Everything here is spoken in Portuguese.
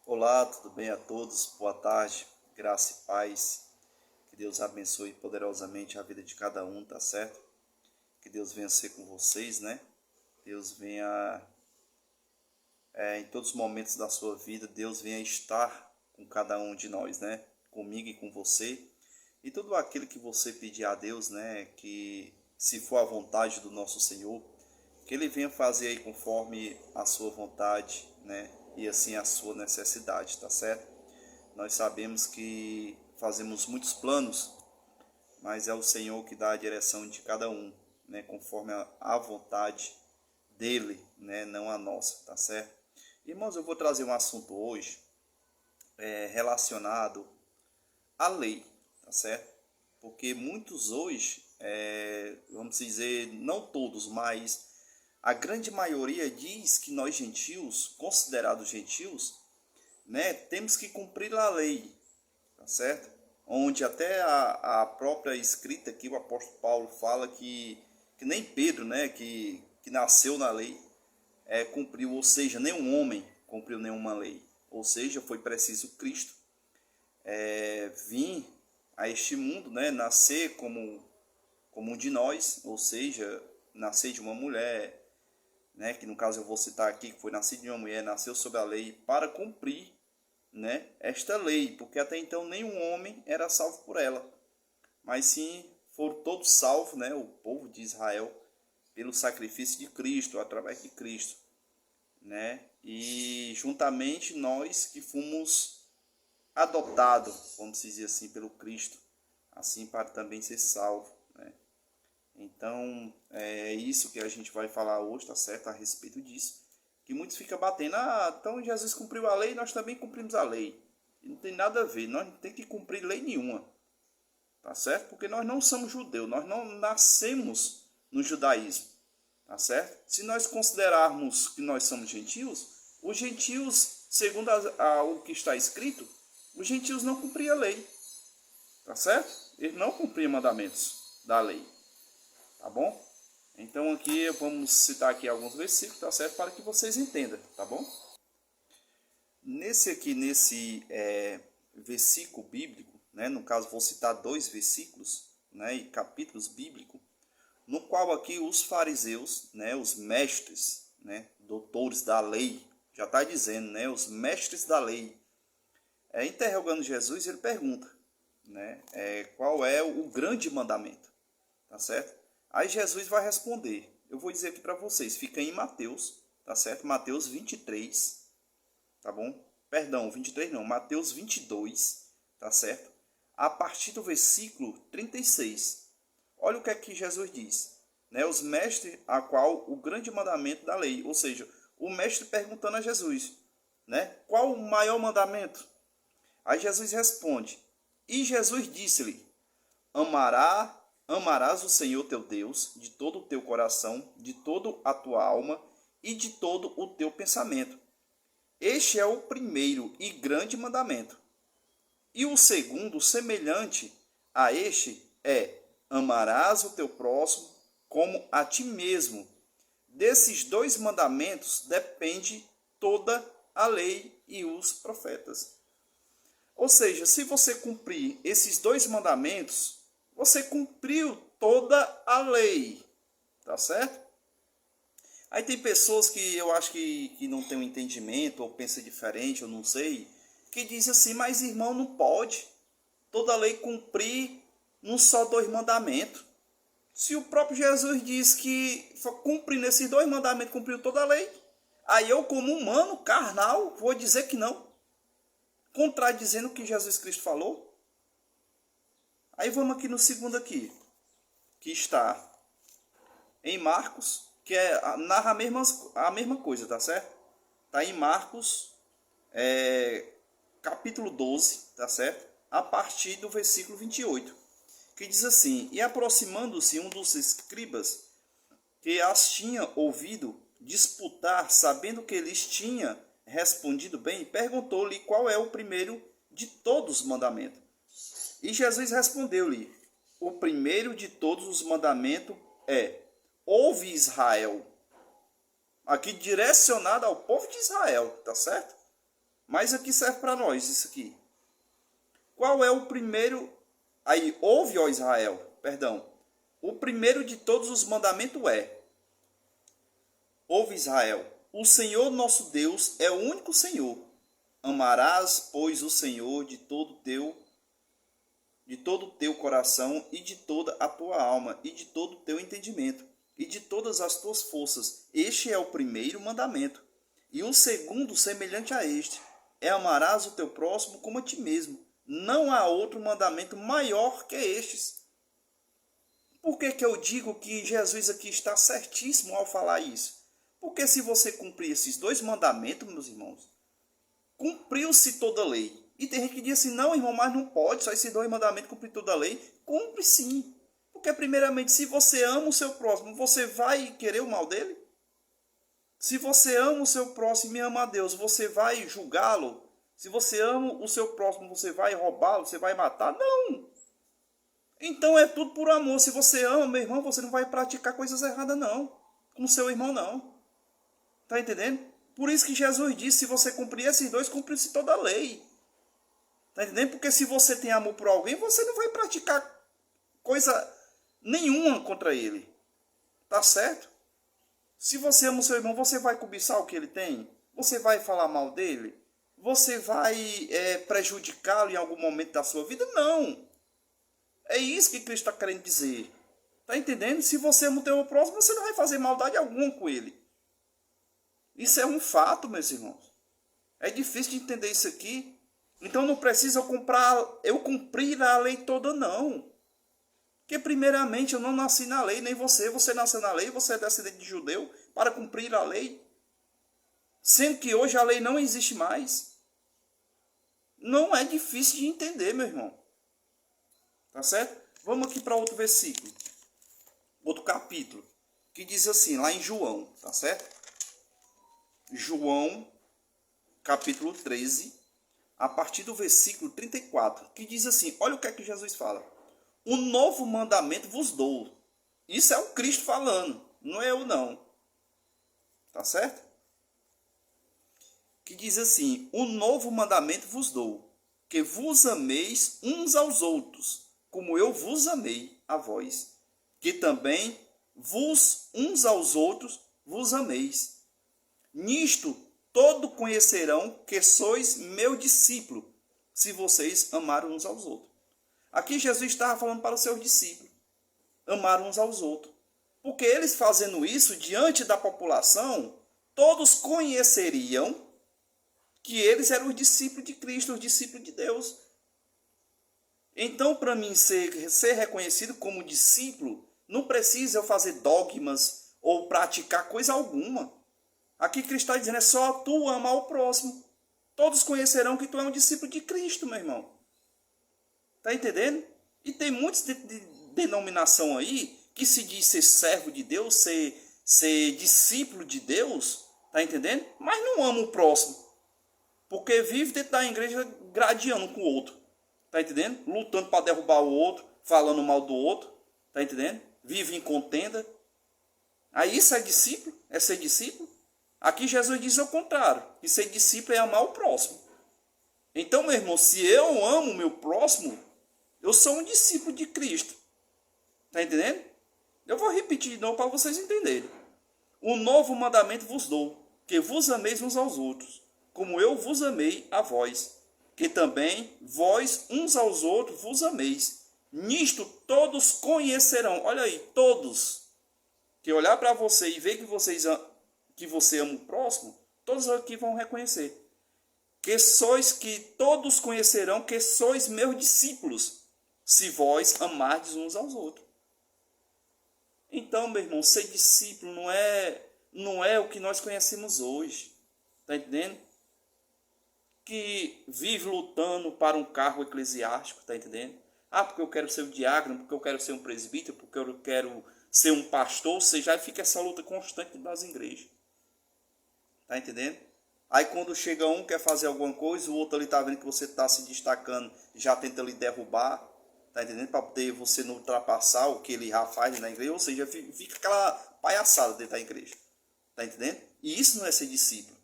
Olá, tudo bem a todos? Boa tarde, graça e paz. Que Deus abençoe poderosamente a vida de cada um, tá certo? Que Deus venha ser com vocês, né? Deus venha, em todos os momentos da sua vida, Deus venha estar com cada um de nós, né? Comigo e com você. E tudo aquilo que você pedir a Deus, né? Que se for a vontade do nosso Senhor, que Ele venha fazer aí conforme a sua vontade, né? E assim a sua necessidade, tá certo? Nós sabemos que fazemos muitos planos, mas é o Senhor que dá a direção de cada um, né, conforme a vontade dele, né, não a nossa, tá certo? Irmãos, eu vou trazer um assunto hoje relacionado à lei, tá certo? Porque muitos hoje, vamos dizer, não todos, mas a grande maioria diz que nós gentios, considerados gentios, né, temos que cumprir a lei, tá certo? Onde até a própria escrita aqui, o apóstolo Paulo fala que nem Pedro, né, que nasceu na lei, cumpriu, ou seja, nenhum homem cumpriu nenhuma lei. Ou seja, foi preciso Cristo vir a este mundo, né, nascer como um de nós, ou seja, nascer de uma mulher, né, que no caso eu vou citar aqui, que foi nascido de uma mulher, nasceu sob a lei para cumprir, né, esta lei, porque até então nenhum homem era salvo por ela, mas sim foram todos salvos, né, o povo de Israel, pelo sacrifício de Cristo, através de Cristo, né, e juntamente nós que fomos adotados, vamos dizer assim, pelo Cristo, assim para também ser salvo, né. Então é isso que a gente vai falar hoje, tá certo, a respeito disso, que muitos ficam batendo, então Jesus cumpriu a lei, nós também cumprimos a lei. E não tem nada a ver, nós não temos que cumprir lei nenhuma, tá certo? Porque nós não somos judeus, nós não nascemos no judaísmo, tá certo? Se nós considerarmos que nós somos gentios, os gentios, segundo o que está escrito, os gentios não cumpriam a lei, tá certo? Eles não cumpriam mandamentos da lei, tá bom? Então aqui vamos citar aqui alguns versículos, tá certo? Para que vocês entendam, tá bom? Nesse versículo bíblico, né? No caso vou citar dois versículos, né? E capítulos bíblicos, no qual aqui os fariseus, né? Os mestres, né? Doutores da lei, já está dizendo, né? Os mestres da lei, interrogando Jesus, ele pergunta, né? Qual é o grande mandamento, tá certo? Aí Jesus vai responder. Eu vou dizer aqui para vocês, fica em Mateus, tá certo? Mateus 23, tá bom? Perdão, 23 não, Mateus 22, tá certo? A partir do versículo 36. Olha o que é que Jesus diz, né? Os mestres, a qual o grande mandamento da lei, ou seja, o mestre perguntando a Jesus, né? Qual o maior mandamento? Aí Jesus responde, e Jesus disse-lhe, amarás o Senhor teu Deus de todo o teu coração, de toda a tua alma e de todo o teu pensamento. Este é o primeiro e grande mandamento. E o segundo, semelhante a este, é: amarás o teu próximo como a ti mesmo. Desses dois mandamentos depende toda a lei e os profetas. Ou seja, se você cumprir esses dois mandamentos, você cumpriu toda a lei, tá certo? Aí tem pessoas que eu acho que não tem um entendimento, ou pensa diferente, eu não sei, que diz assim, mas irmão, não pode toda lei cumprir num só dois mandamentos. Se o próprio Jesus diz que cumprindo esses dois mandamentos cumpriu toda a lei, aí eu como humano, carnal, vou dizer que não, contradizendo o que Jesus Cristo falou. Aí vamos aqui no segundo aqui, que está em Marcos, que narra a mesma coisa, tá certo? Está em Marcos, capítulo 12, tá certo? A partir do versículo 28, que diz assim, e aproximando-se um dos escribas, que as tinha ouvido disputar, sabendo que eles tinha respondido bem, perguntou-lhe qual é o primeiro de todos os mandamentos. E Jesus respondeu-lhe, o primeiro de todos os mandamentos é: ouve Israel. Aqui direcionado ao povo de Israel, tá certo? Mas aqui serve para nós, isso aqui. Qual é o primeiro? Aí, ouve, ó Israel, perdão. O primeiro de todos os mandamentos é: ouve, Israel, o Senhor nosso Deus é o único Senhor. Amarás, pois, o Senhor de todo o teu coração e de toda a tua alma e de todo o teu entendimento e de todas as tuas forças. Este é o primeiro mandamento. E o segundo, semelhante a este, é: amarás o teu próximo como a ti mesmo. Não há outro mandamento maior que estes. Por que que eu digo que Jesus aqui está certíssimo ao falar isso? Porque se você cumprir esses dois mandamentos, meus irmãos, cumpriu-se toda a lei. E tem gente que diz assim: não, irmão, mas não pode, só esses dois mandamentos cumprir toda a lei. Cumpre sim. Porque primeiramente, se você ama o seu próximo, você vai querer o mal dele? Se você ama o seu próximo e ama a Deus, você vai julgá-lo? Se você ama o seu próximo, você vai roubá-lo, você vai matar? Não! Então é tudo por amor. Se você ama, meu irmão, você não vai praticar coisas erradas, não. Com seu irmão, não. Tá entendendo? Por isso que Jesus disse: se você cumprir esses dois, cumpre-se toda a lei. Tá entendendo? Porque se você tem amor por alguém, você não vai praticar coisa nenhuma contra ele. Tá certo? Se você ama o seu irmão, você vai cobiçar o que ele tem? Você vai falar mal dele? Você vai prejudicá-lo em algum momento da sua vida? Não. É isso que Cristo está querendo dizer. Tá entendendo? Se você ama o teu próximo, você não vai fazer maldade alguma com ele. Isso é um fato, meus irmãos. É difícil de entender isso aqui. Então não precisa eu cumprir a lei toda, não. Porque primeiramente eu não nasci na lei, nem você. Você nasceu na lei, você é descendente de judeu para cumprir a lei. Sendo que hoje a lei não existe mais. Não é difícil de entender, meu irmão. Tá certo? Vamos aqui para outro versículo. Outro capítulo. Que diz assim, lá em João. Tá certo? João, capítulo 13, a partir do versículo 34. Que diz assim, olha o que é que Jesus fala. Um novo mandamento vos dou. Isso é o Cristo falando. Não é eu, não. Tá certo? Que diz assim, um novo mandamento vos dou. Que vos ameis uns aos outros, como eu vos amei a vós, que também vos uns aos outros vos ameis. Nisto todo conhecerão que sois meu discípulo, se vocês amaram uns aos outros. Aqui Jesus estava falando para os seus discípulos, amar uns aos outros. Porque eles fazendo isso diante da população, todos conheceriam que eles eram os discípulos de Cristo, os discípulos de Deus. Então, para mim ser reconhecido como discípulo, não precisa eu fazer dogmas ou praticar coisa alguma. Aqui Cristo está dizendo, é só tu amar o próximo. Todos conhecerão que tu é um discípulo de Cristo, meu irmão. Está entendendo? E tem muitos de denominação aí que se diz ser servo de Deus, ser discípulo de Deus, está entendendo? Mas não ama o próximo. Porque vive dentro da igreja gradeando com o outro. Tá entendendo? Lutando para derrubar o outro, falando mal do outro. Tá entendendo? Vive em contenda. Aí isso é discípulo? É ser discípulo? Aqui Jesus diz ao contrário. Que ser discípulo é amar o próximo. Então, meu irmão, se eu amo o meu próximo, eu sou um discípulo de Cristo. Tá entendendo? Eu vou repetir de novo para vocês entenderem. Um novo mandamento vos dou, que vos ameis uns aos outros, como eu vos amei a vós, que também vós uns aos outros vos ameis. Nisto todos conhecerão, olha aí, todos, que olhar para você e ver que você ama o próximo, todos aqui vão reconhecer. Que todos conhecerão que sois meus discípulos, se vós amardes uns aos outros. Então, meu irmão, ser discípulo não é o que nós conhecemos hoje. Está entendendo? Que vive lutando para um cargo eclesiástico, está entendendo? Ah, porque eu quero ser um diácono, porque eu quero ser um presbítero, porque eu quero ser um pastor, ou seja, aí fica essa luta constante nas igrejas. Está entendendo? Aí quando chega um, quer fazer alguma coisa, o outro ali está vendo que você está se destacando, já tenta lhe derrubar, está entendendo? Para poder você não ultrapassar o que ele já faz na igreja, ou seja, fica aquela palhaçada dentro da igreja. Está entendendo? E isso não é ser discípulo.